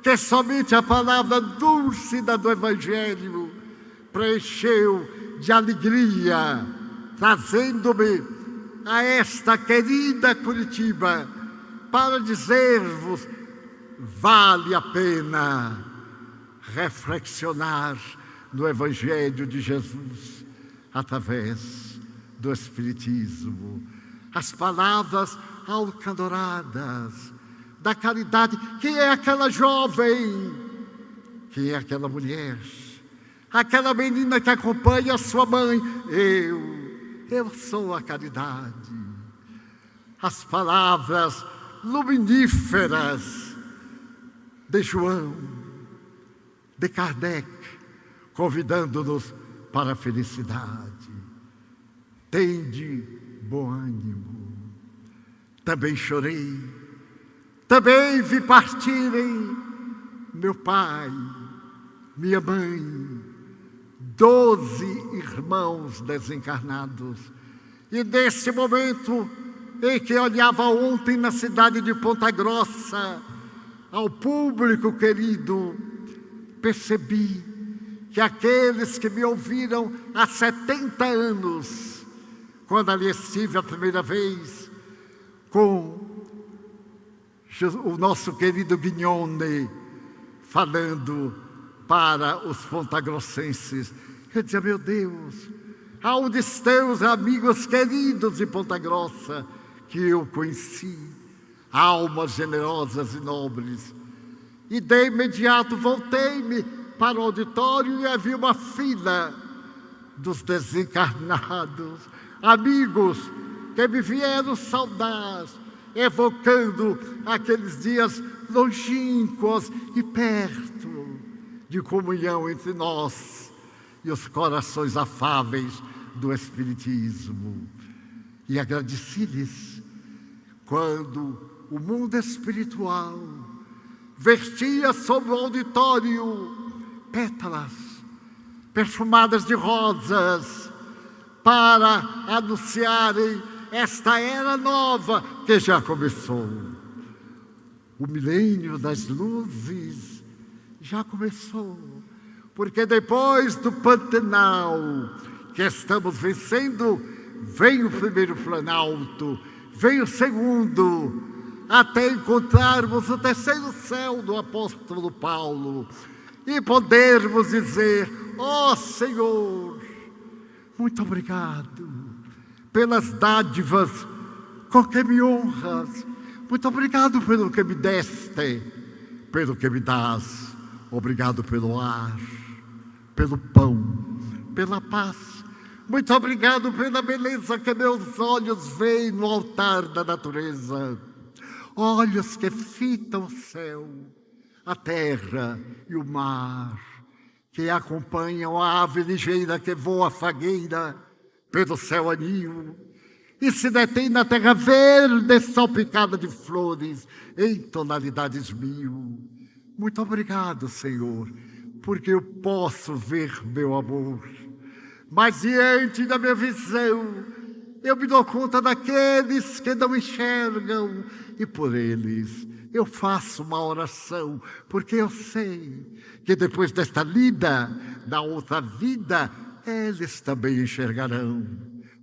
que somente a palavra dúlcida do Evangelho preencheu de alegria, trazendo-me a esta querida Curitiba para dizer-vos: vale a pena reflexionar no Evangelho de Jesus através do Espiritismo. As palavras alcandoradas da caridade. Quem é aquela jovem? Quem é aquela mulher? Aquela menina que acompanha a sua mãe? Eu sou a caridade. As palavras luminíferas de João, de Kardec, convidando-nos para a felicidade. Tende bom ânimo. Também chorei, também vi partirem meu pai, minha mãe, 12 irmãos desencarnados. E nesse momento em que olhava ontem na cidade de Ponta Grossa, ao público querido, percebi que aqueles que me ouviram há 70 anos, quando ali estive a primeira vez, com o nosso querido Guignone, falando para os pontagrossenses, eu dizia: meu Deus, aonde estão os amigos queridos de Ponta Grossa que eu conheci, almas generosas e nobres? E de imediato voltei-me para o auditório e havia uma fila dos desencarnados, amigos que me vieram saudar, evocando aqueles dias longínquos e perto de comunhão entre nós e os corações afáveis do Espiritismo. E agradeci-lhes quando o mundo espiritual vestia sobre o auditório pétalas perfumadas de rosas para anunciarem esta era nova que já começou. O milênio das luzes já começou, porque depois do Pantanal que estamos vencendo, vem o primeiro planalto, vem o segundo, até encontrarmos o terceiro céu do apóstolo Paulo e podermos dizer: ó Senhor, muito obrigado pelas dádivas com que me honras, Muito obrigado pelo que me deste, pelo que me dás. Obrigado pelo ar, pelo pão, pela paz. Muito obrigado pela beleza que meus olhos veem no altar da natureza. Olhos que fitam o céu, a terra e o mar, que acompanham a ave ligeira que voa fagueira pelo céu anil e se detém na terra verde salpicada de flores em tonalidades mil. Muito obrigado, Senhor, porque eu posso ver meu amor. Mas diante da minha visão, eu me dou conta daqueles que não enxergam e por eles eu faço uma oração, porque eu sei que depois desta lida, da outra vida, eles também enxergarão.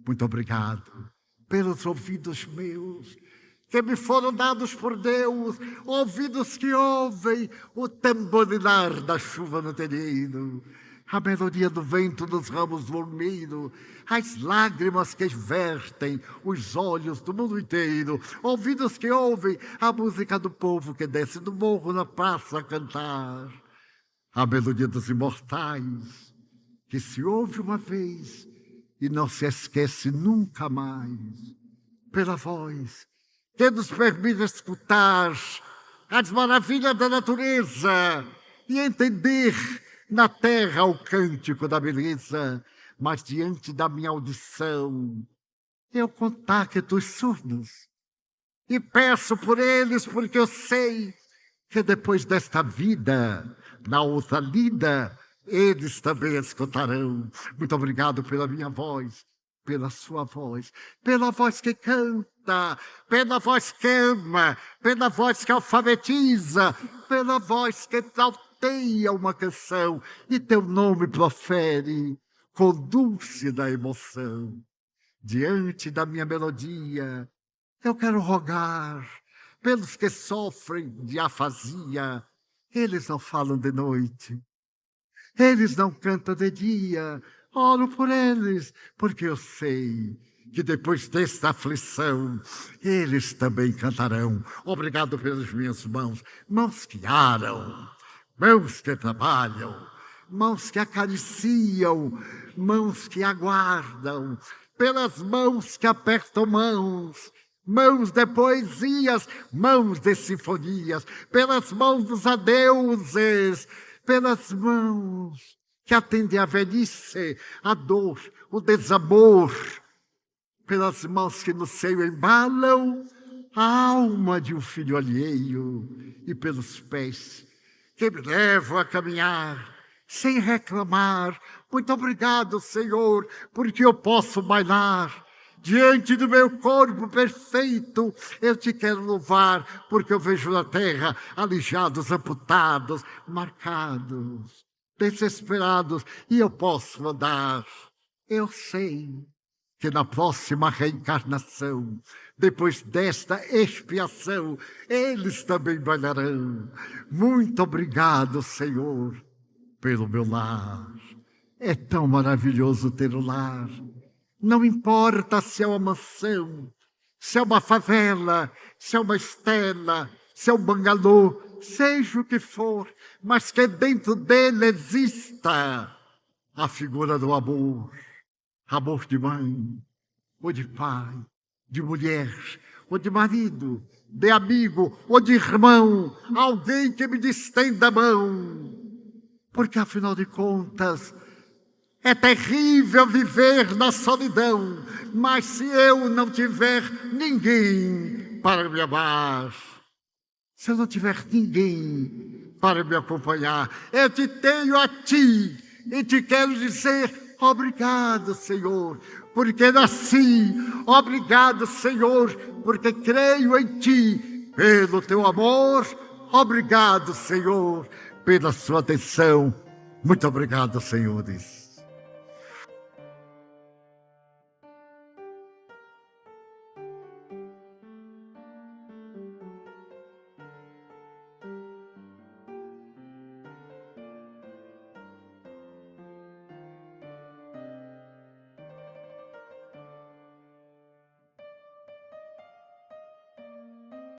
Muito obrigado pelos ouvidos meus, que me foram dados por Deus, ouvidos que ouvem o tamborilar da chuva no terreiro, a melodia do vento nos ramos do ormeiro, as lágrimas que vertem os olhos do mundo inteiro, ouvidos que ouvem a música do povo que desce do morro na praça a cantar, a melodia dos imortais, que se ouve uma vez e não se esquece nunca mais, pela voz que nos permite escutar as maravilhas da natureza e entender na terra o cântico da beleza, mas diante da minha audição, eu contacto os surdos e peço por eles, porque eu sei que depois desta vida, na outra lida, eles também escutarão. Muito obrigado pela minha voz, pela sua voz, pela voz que canta, pela voz que ama, pela voz que alfabetiza, pela voz que alteia uma canção e teu nome profere com dulce da emoção. Diante da minha melodia, eu quero rogar pelos que sofrem de afasia. Eles não falam de noite, eles não cantam de dia. Oro por eles, porque eu sei que depois desta aflição, eles também cantarão. Obrigado pelas minhas mãos, mãos que aram, mãos que trabalham, mãos que acariciam, mãos que aguardam, pelas mãos que apertam mãos, mãos de poesias, mãos de sinfonias, pelas mãos dos adeuses, pelas mãos que atendem a velhice, a dor, o desamor, pelas mãos que no seio embalam a alma de um filho alheio e pelos pés que me levam a caminhar sem reclamar. Muito obrigado, Senhor, porque eu posso bailar diante do meu corpo perfeito. Eu te quero louvar, porque eu vejo na terra aleijados, amputados, marcados, desesperados, e eu posso andar. Eu sei que na próxima reencarnação, depois desta expiação, eles também bailarão. Muito obrigado, Senhor, pelo meu lar. É tão maravilhoso ter o lar. Não importa se é uma mansão, se é uma favela, se é uma estela, se é um bangalô, seja o que for, mas que dentro dele exista a figura do amor. Amor de mãe, ou de pai, de mulher, ou de marido, de amigo, ou de irmão, alguém que me distenda a mão. Porque, afinal de contas, é terrível viver na solidão, mas se eu não tiver ninguém para me amar, se eu não tiver ninguém para me acompanhar, eu te tenho a ti e te quero dizer obrigado, Senhor, porque nasci. Obrigado, Senhor, porque creio em ti, pelo teu amor. Obrigado, Senhor, pela sua atenção. Muito obrigado, senhores.